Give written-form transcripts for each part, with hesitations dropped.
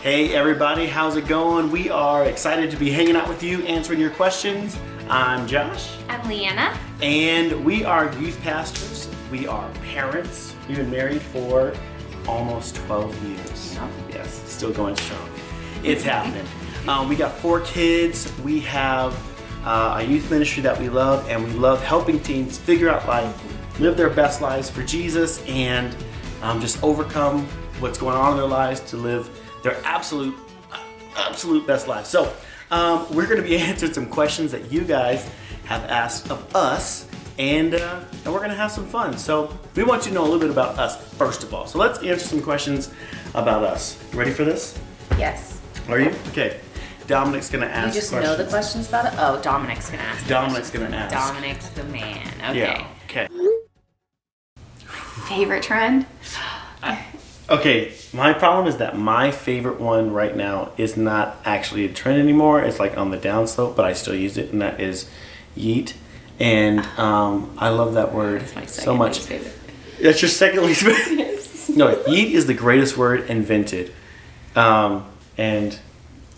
Hey everybody, how's it going? We are excited to be hanging out with you, answering your questions. I'm Josh. I'm Liana. And we are youth pastors. We are parents. We've been married for almost 12 years. Yeah. Yes, still going strong. It's happening. We got 4 kids. We have a youth ministry that we love, and we love helping teens figure out life, live their best lives for Jesus, and just overcome what's going on in their lives to live their absolute best lives. So we're going to be answering some questions that you guys have asked of us, and we're going to have some fun. So we want you to know a little bit about us first of all. So let's answer some questions about us. You ready for this? Yes. Are you? Okay. Dominic's going to ask You just questions. know the questions about it? Oh, Dominic's going to ask. Dominic's going to ask. Dominic's the man. Okay. Yeah. Okay. Favorite trend? Okay, my problem is that my favorite one right now is not actually a trend anymore. It's like on the downslope, but I still use it, and that is yeet. And I love that word That's my so much. least favorite. That's your second least favorite? Yes. No, yeet is the greatest word invented. And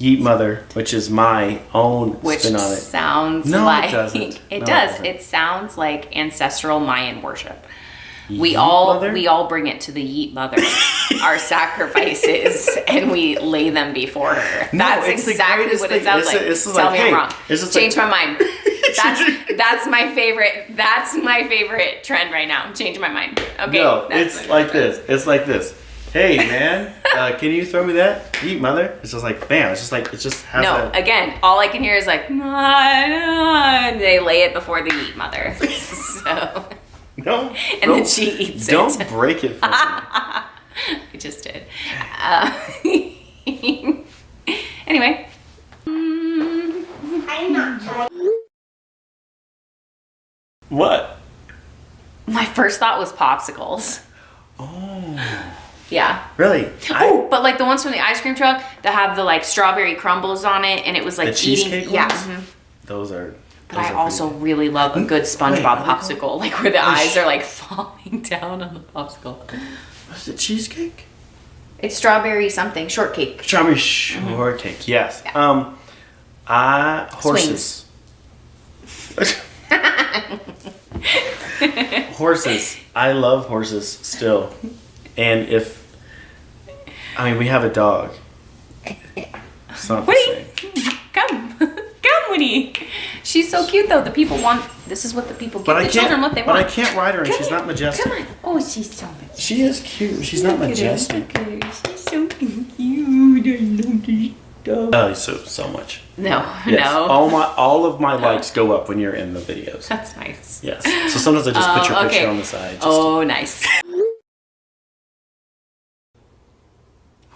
yeet mother, which is my own Which spin on it. sounds No, like... it doesn't. It No, does. doesn't. It sounds like ancestral Mayan worship. Yeet We all mother? bring it to the yeet mother, our sacrifices, and we lay them before her. No, That's it's the exactly greatest what it thing. sounds It's like. it's just Tell like, me hey, I'm wrong. it's just Change like, my mind. That's my favorite. That's my favorite trend right now. Change my mind. Okay. No, that's it's my like favorite this. It's like this. Hey man, can you throw me that? Yeet mother. It's just like bam. It's just like it just has trend. No, that. again, all I can hear is like, and they lay it before the yeet mother. So, No. and don't- then she eats Don't it. break it for me. I just did. Anyway. I'm not tired. What? My first thought was popsicles. Oh. Yeah. Really? Oh, but like the ones from the ice cream truck that have the like strawberry crumbles on it, and it was like The cheesecake eating. Yeah. ones? mhm. Those are. But those I are also pretty really love a good SpongeBob Wait, what are they popsicle, like where the Oh, eyes sh- are like falling down on the popsicle. good. Was it cheesecake? It's strawberry something shortcake. Strawberry shortcake. Yes. Yeah. Horses. Horses. I love horses still. And we have a dog. It's not the Woody, same. come, Woody. She's so cute though. The people want. This is what the people give the children what they But want. I can't ride her, and Come she's here. not majestic. Come on. Oh, she's so majestic. She is cute. She's not majestic. Look at her. She's so cute. I love this dog. Oh, so much. No, Yes. no. All of my likes go up when you're in the videos. That's nice. Yes. So sometimes I just put your Oh, picture okay. on the side. Just Oh, nice.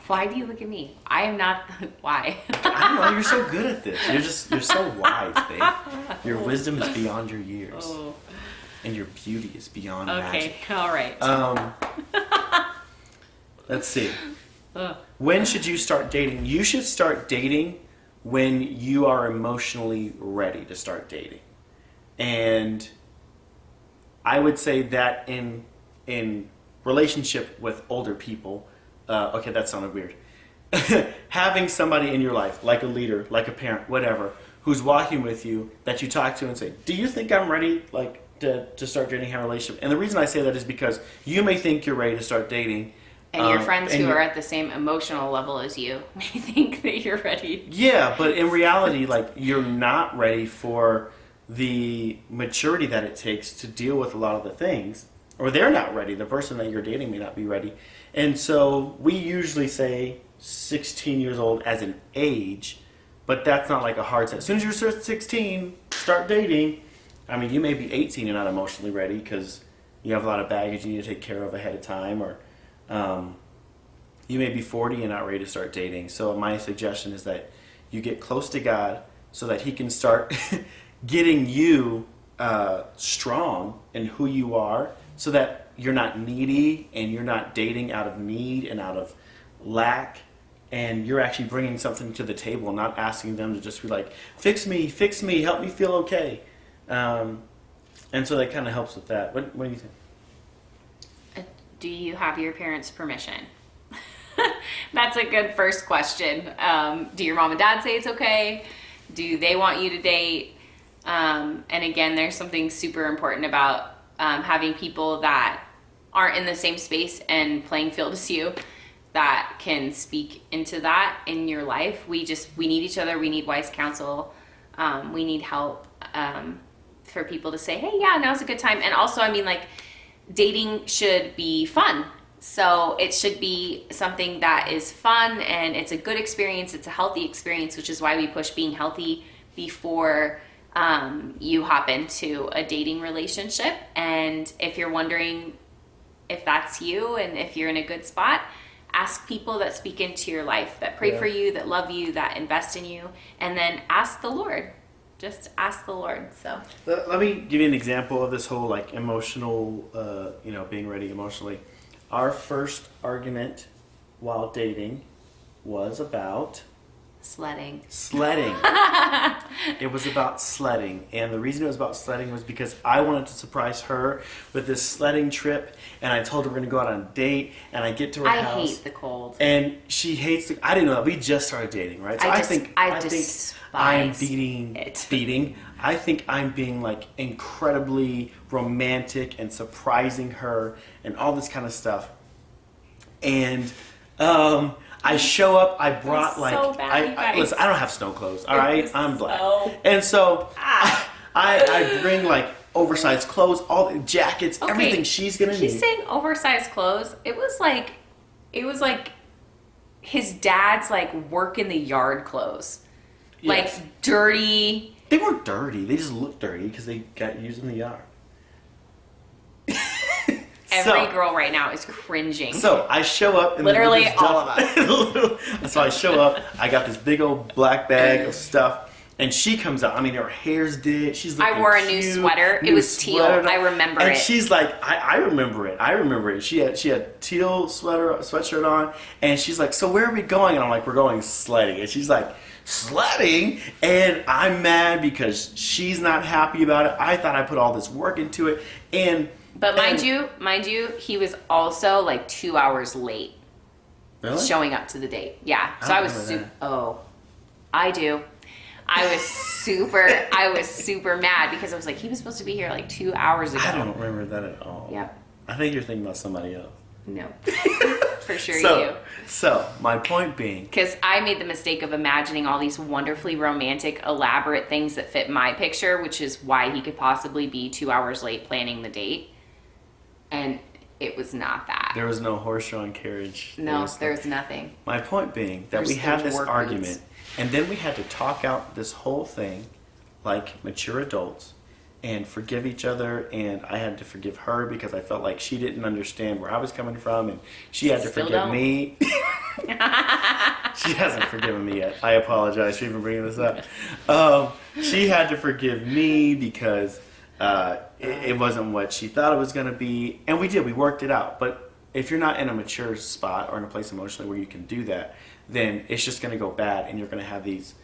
Why do you look at me? I am not. Why? I don't know. You're so good at this. You're so wise, babe. Your wisdom is beyond your years, Oh, and your beauty is beyond okay. magic. All right. Let's see. Ugh. When should you start dating? You should start dating when you are emotionally ready to start dating. And I would say that in relationship with older people, okay, that sounded weird. Having somebody in your life, like a leader, like a parent, whatever, who's walking with you, that you talk to and say, do you think I'm ready to start dating, have a relationship? And the reason I say that is because you may think you're ready to start dating, And your friends and who you- are at the same emotional level as you may think that you're ready. Yeah, but in reality, like, you're not ready for the maturity that it takes to deal with a lot of the things, or they're not ready. The person that you're dating may not be ready. And so we usually say 16 years old as an age, but that's not like a hard set. As soon as you're 16, start dating. I mean, you may be 18 and not emotionally ready because you have a lot of baggage you need to take care of ahead of time, or you may be 40 and not ready to start dating. So my suggestion is that you get close to God so that He can start getting you strong in who you are, so that you're not needy and you're not dating out of need and out of lack, and you're actually bringing something to the table, not asking them to just be like, fix me, help me feel okay. And so that kind of helps with that. What do you think? Do you have your parents' permission? That's a good first question. Do your mom and dad say it's okay? Do they want you to date? And again, there's something super important about having people that aren't in the same space and playing field as you that can speak into that in your life. We need each other. We need wise counsel. We need help for people to say, hey, yeah, now's a good time. And also, I mean, like, dating should be fun. So it should be something that is fun and it's a good experience. It's a healthy experience, which is why we push being healthy before you hop into a dating relationship. And if you're wondering if that's you and if you're in a good spot, ask people that speak into your life, that pray for you, that love you, that invest in you, and then ask the Lord. Just ask the Lord. So let me give you an example of this whole like emotional, being ready emotionally. Our first argument while dating was about sledding. It was about sledding. And the reason it was about sledding was because I wanted to surprise her with this sledding trip. And I told her we're going to go out on a date. And I get to her house. I hate the cold. And she hates I didn't know that. We just started dating, right? So I think I'm beating. I think I'm being like incredibly romantic and surprising her and all this kind of stuff. And I show up. I brought listen, I don't have snow clothes. All right, I'm black, and so I bring like oversized clothes, all the jackets, everything she's gonna need. He's saying oversized clothes. It was like his dad's like work in the yard clothes, like dirty. They weren't dirty. They just looked dirty because they got used in the yard. Every girl right now is cringing. So I show up. And literally all of us. So I show up. I got this big old black bag of stuff. And she comes out. I mean, her hair's did. She's looking I wore a cute, new sweater. It was teal. I remember it. And she's like, I remember it. She had teal sweatshirt on. And she's like, so where are we going? And I'm like, we're going sledding. And she's like, sledding? And I'm mad because she's not happy about it. I thought I put all this work into it. But mind you, he was also like 2 hours late. Really? Showing up to the date. Yeah. So I was I do. I was super mad because I was like, he was supposed to be here like 2 hours ago. I don't remember that at all. Yeah. I think you're thinking about somebody else. No. For sure you. So, my point being... Because I made the mistake of imagining all these wonderfully romantic, elaborate things that fit my picture, which is why he could possibly be 2 hours late planning the date. And it was not that. There was no horse-drawn carriage. No, there was nothing. My point being that we had this argument, and then we had to talk out this whole thing like mature adults and forgive each other, and I had to forgive her because I felt like she didn't understand where I was coming from, and she had to forgive me. She hasn't forgiven me yet. I apologize for even bringing this up. She had to forgive me because it wasn't what she thought it was going to be, and we worked it out. But if you're not in a mature spot or in a place emotionally where you can do that, then it's just going to go bad, and you're going to have these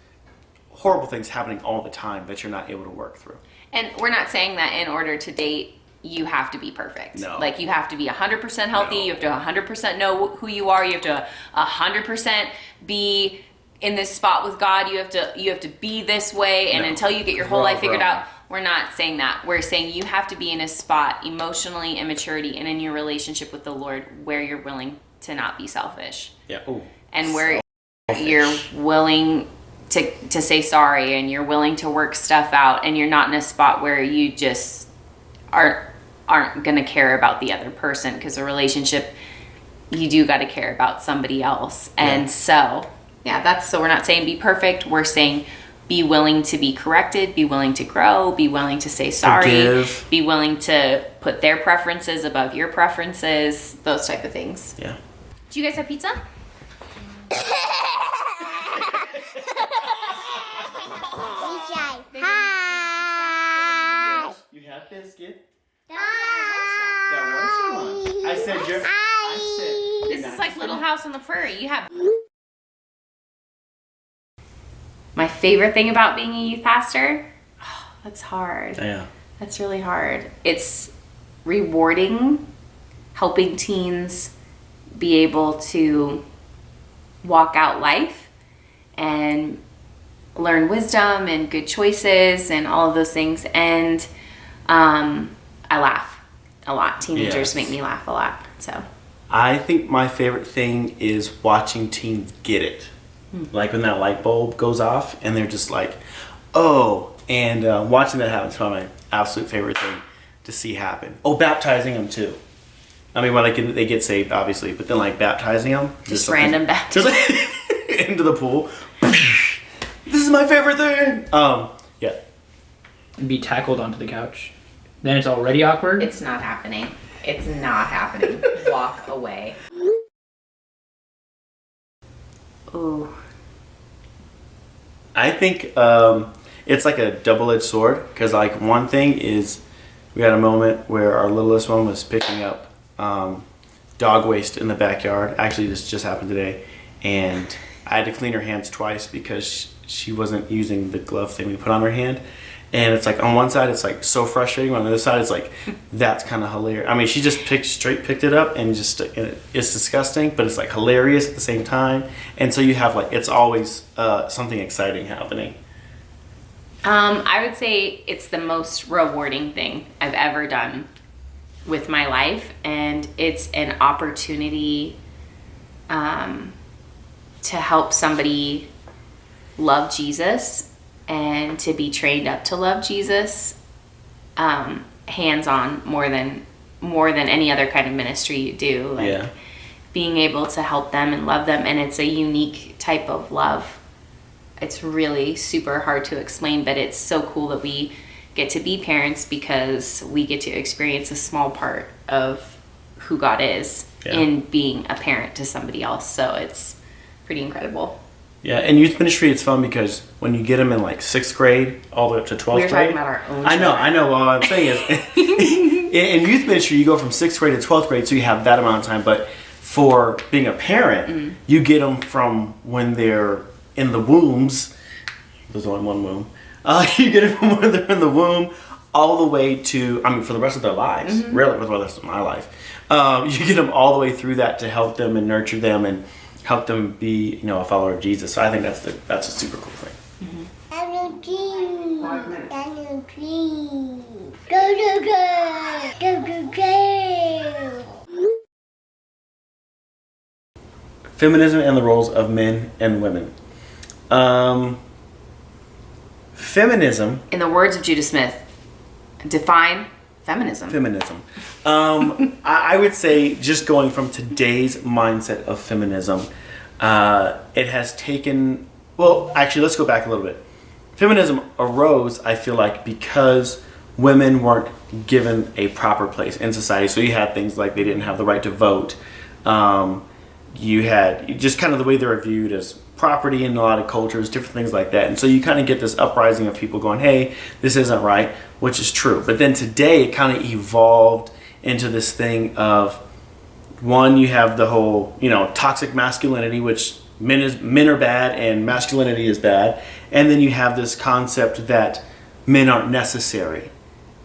horrible things happening all the time that you're not able to work through. And we're not saying that in order to date, you have to be perfect. No. Like, you have to be 100% healthy. No. You have to 100% know who you are. You have to 100% be in this spot with God. You have to be this way, and until you get your whole life figured out. We're not saying that. We're saying you have to be in a spot emotionally and maturity and in your relationship with the Lord where you're willing to not be selfish. Yeah. Ooh. And where you're willing to say sorry, and you're willing to work stuff out, and you're not in a spot where you just aren't going to care about the other person, because a relationship, you do got to care about somebody else. And so we're not saying be perfect. We're saying be willing to be corrected, be willing to grow, be willing to say sorry, forgive. Be willing to put their preferences above your preferences, those type of things. Yeah. Do you guys have pizza? Hi. You have biscuit? That was your one. I said this is like Little House on the Prairie. You have. My favorite thing about being a youth pastor, that's hard. Yeah. That's really hard. It's rewarding helping teens be able to walk out life and learn wisdom and good choices and all of those things. And I laugh a lot. Teenagers make me laugh a lot. So I think my favorite thing is watching teens get it. Like when that light bulb goes off and they're just like, oh, and watching that happen is probably my absolute favorite thing to see happen. Oh, baptizing them too. I mean, when they get saved, obviously, but then like baptizing them. Just random baptism. Into the pool. This is my favorite thing. Yeah. And be tackled onto the couch. Then it's already awkward. It's not happening. It's not happening. Walk away. Ooh. I think it's like a double-edged sword, because like one thing is we had a moment where our littlest one was picking up dog waste in the backyard. Actually, this just happened today, and I had to clean her hands twice because she wasn't using the glove thing we put on her hand. And it's like on one side it's like so frustrating, on the other side it's like that's kind of hilarious. I mean, she just picked it up and just it's disgusting, but it's like hilarious at the same time. And so you have like, it's always something exciting happening. I would say it's the most rewarding thing I've ever done with my life, and it's an opportunity to help somebody love Jesus and to be trained up to love Jesus, hands-on, more than any other kind of ministry you do. Like being able to help them and love them, and it's a unique type of love. It's really super hard to explain, but it's so cool that we get to be parents because we get to experience a small part of who God is in being a parent to somebody else. So it's pretty incredible. Yeah, in youth ministry, it's fun because when you get them in like 6th grade all the way up to 12th grade. We're talking about our own I know. Well, what I'm saying is, in youth ministry, you go from 6th grade to 12th grade, so you have that amount of time. But for being a parent, you get them from when they're in the wombs. There's only one womb. You get them from when they're in the womb all the way to, I mean, for the rest of their lives. Really, for the rest of my life. You get them all the way through that to help them and nurture them and help them be, a follower of Jesus. So I think that's a super cool thing. Feminism and the roles of men and women. Feminism. In the words of Judah Smith, define feminism. I would say, just going from today's mindset of feminism, it has taken, well, actually, let's go back a little bit. Feminism arose, I feel like, because women weren't given a proper place in society. So you had things like they didn't have the right to vote. You had just kind of the way they were viewed as property in a lot of cultures, different things like that. And so you kind of get this uprising of people going, hey, this isn't right, which is true. But then today it kind of evolved into this thing of, one, you have the whole, toxic masculinity, which men are bad and masculinity is bad. And then you have this concept that men aren't necessary.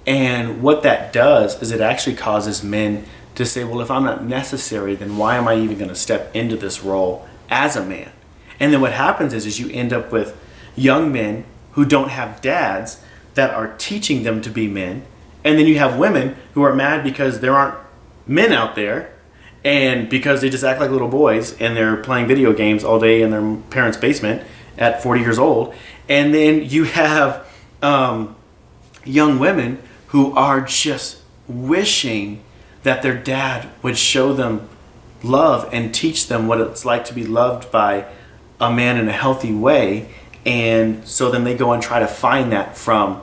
And what that does is it actually causes men to say, well, if I'm not necessary, then why am I even going to step into this role as a man? And then what happens is you end up with young men who don't have dads that are teaching them to be men. And then you have women who are mad because there aren't men out there, and because they just act like little boys and they're playing video games all day in their parents' basement at 40 years old. And then you have young women who are just wishing that their dad would show them love and teach them what it's like to be loved by a man in a healthy way. And so then they go and try to find that from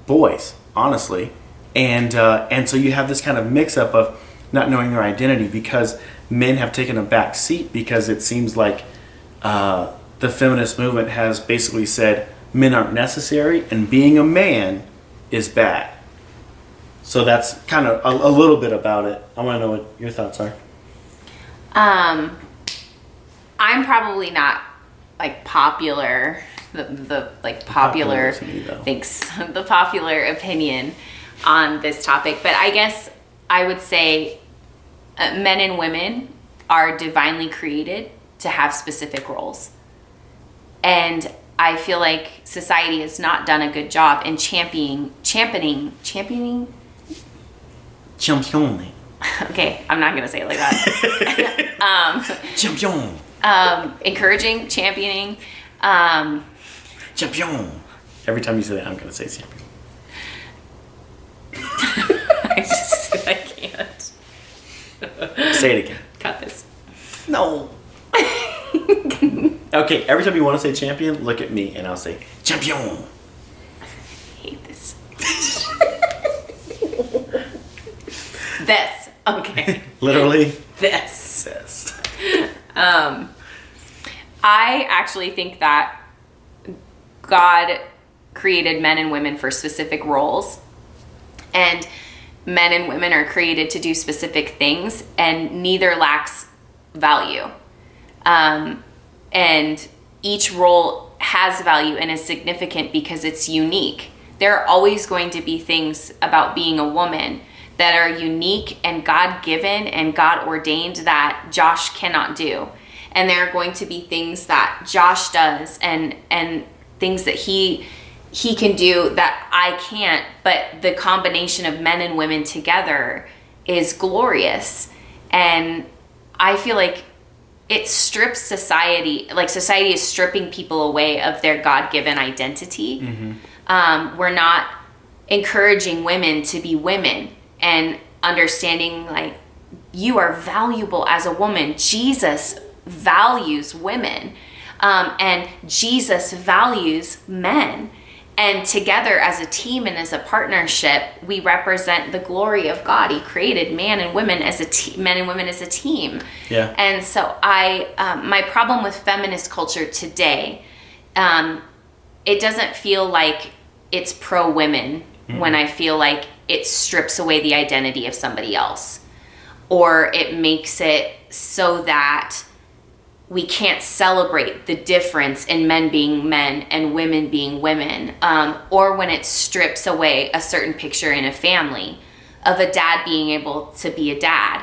boys, honestly. And so you have this kind of mix-up of not knowing their identity because men have taken a back seat, because it seems like the feminist movement has basically said men aren't necessary and being a man is bad. So that's kind of a little bit about it. I want to know what your thoughts are. I'm probably not like popular, the popular thanks, the popular opinion on this topic, but I guess I would say men and women are divinely created to have specific roles. And I feel like society has not done a good job in championing. Championing. Okay, I'm not gonna say it like that. Champion. Encouraging, championing. Champion. Every time you say that, I'm gonna say champion. I can't. Say it again. Cut this. No. Okay, every time you want to say champion, look at me and I'll say champion. I hate this. This. Okay. Literally. This. Yes. I actually think that God created men and women for specific roles, and men and women are created to do specific things, and neither lacks value. And each role has value and is significant because it's unique. There are always going to be things about being a woman that are unique and God-given and God-ordained that Josh cannot do. And there are going to be things that Josh does and things that he can do that I can't, but the combination of men and women together is glorious. And I feel like it strips society, like society is stripping people away of their God-given identity. Mm-hmm. We're not encouraging women to be women and understanding like you are valuable as a woman. Jesus values women, and Jesus values men. And together as a team and as a partnership, we represent the glory of God. He created men and women as a team. Yeah. And so my problem with feminist culture today, it doesn't feel like it's pro-women when I feel like it strips away the identity of somebody else, or it makes it so that we can't celebrate the difference in men being men and women being women, or when it strips away a certain picture in a family of a dad being able to be a dad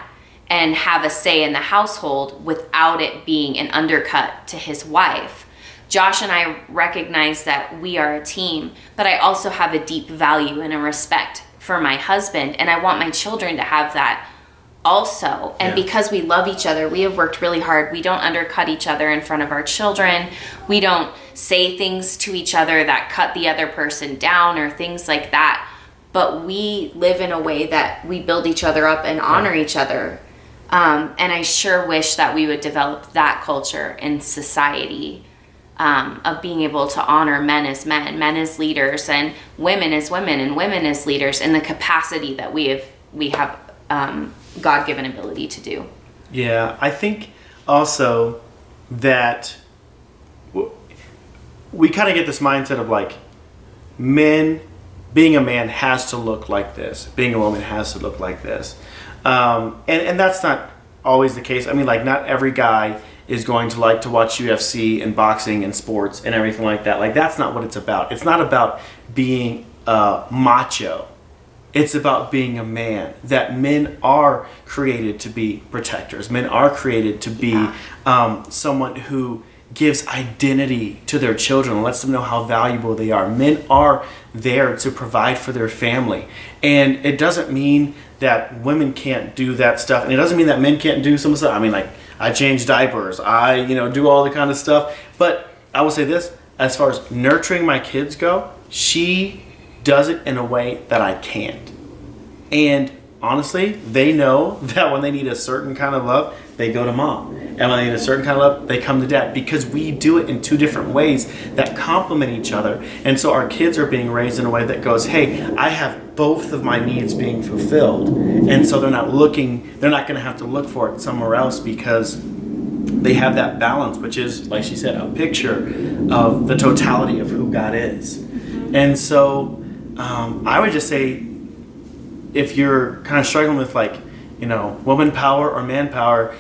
and have a say in the household without it being an undercut to his wife. Josh and I recognize that we are a team, but I also have a deep value and a respect for my husband, and I want my children to have that also. And because we love each other, we have worked really hard. We don't undercut each other in front of our children. We don't say things to each other that cut the other person down or things like that. But we live in a way that we build each other up and honor each other. And I sure wish that we would develop that culture in society, of being able to honor men as men as leaders, and women as women, and women as leaders in the capacity that we have God-given ability to do. Yeah, I think also that we kind of get this mindset of like, being a man has to look like this, being a woman has to look like this, and that's not always the case. I mean, like, not every guy is going to like to watch UFC and boxing and sports and everything like that. Like, that's not what it's about. It's not about being macho. It's about being a man, that men are created to be protectors. Men are created to be someone who gives identity to their children and lets them know how valuable they are. Men are there to provide for their family. And it doesn't mean that women can't do that stuff. And it doesn't mean that men can't do some stuff. I mean, like, I change diapers. I, do all the kind of stuff. But I will say this, as far as nurturing my kids go, she does it in a way that I can't. And honestly, they know that when they need a certain kind of love, they go to mom. And when they need a certain kind of love, they come to dad, because we do it in two different ways that complement each other. And so our kids are being raised in a way that goes, hey, I have both of my needs being fulfilled. And so they're not going to have to look for it somewhere else, because they have that balance, which is, like she said, a picture of the totality of who God is. And so I would just say, if you're kind of struggling with woman power or man power,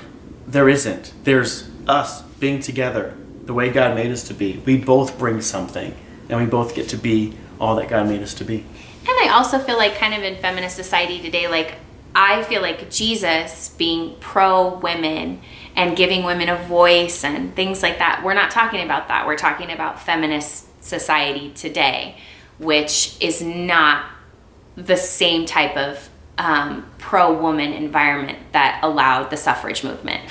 there isn't. There's us being together the way God made us to be. We both bring something, and we both get to be all that God made us to be. And I also feel like kind of in feminist society today, like, I feel like Jesus being pro women and giving women a voice and things like that, we're not talking about that. We're talking about feminist society today, which is not the same type of pro-woman environment that allowed the suffrage movement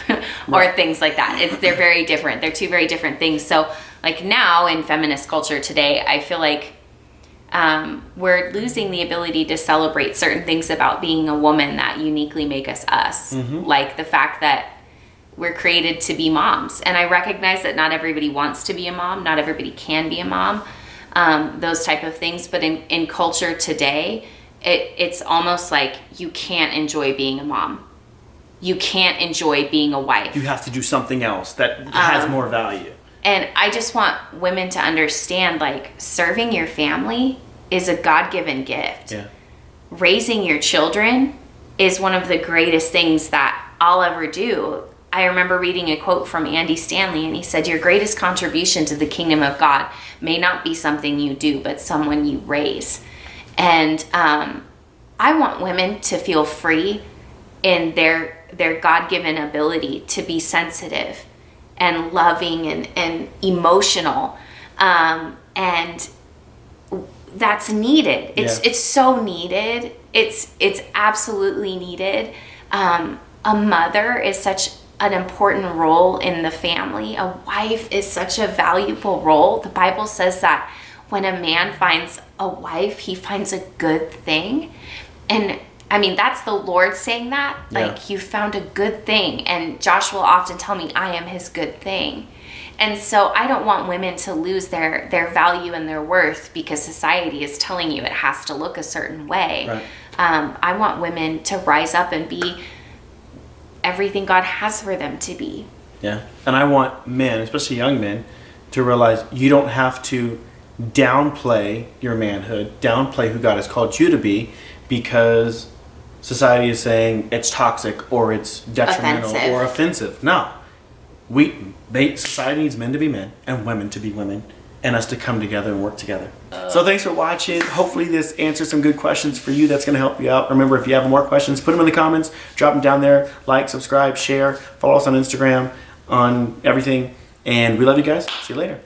or things like that. They're very different. They're two very different things. So like now in feminist culture today, I feel like we're losing the ability to celebrate certain things about being a woman that uniquely make us us. Like the fact that we're created to be moms. And I recognize that not everybody wants to be a mom. Not everybody can be a mom. Those type of things. But in culture today, it's almost like you can't enjoy being a mom. You can't enjoy being a wife. You have to do something else that has more value. And I just want women to understand, like, serving your family is a God-given gift. Yeah. Raising your children is one of the greatest things that I'll ever do. I remember reading a quote from Andy Stanley, and he said, your greatest contribution to the kingdom of God may not be something you do, but someone you raise. And I want women to feel free in their God-given ability to be sensitive and loving and emotional. And that's needed. It's so needed. It's absolutely needed. A mother is such an important role in the family. A wife is such a valuable role. The Bible says that when a man finds a wife, he finds a good thing. And I mean, that's the Lord saying that. Like, you found a good thing. And Josh will often tell me, I am his good thing. And so I don't want women to lose their value and their worth because society is telling you it has to look a certain way. Right. I want women to rise up and be everything God has for them to be. Yeah. And I want men, especially young men, to realize you don't have to downplay your manhood, downplay who God has called you to be, because society is saying it's toxic or it's detrimental or offensive. No. Society needs men to be men and women to be women, and us to come together and work together. So thanks for watching. Hopefully this answers some good questions for you. That's going to help you out. Remember, if you have more questions, put them in the comments. Drop them down there. Like, subscribe, share. Follow us on Instagram, on everything. And we love you guys. See you later.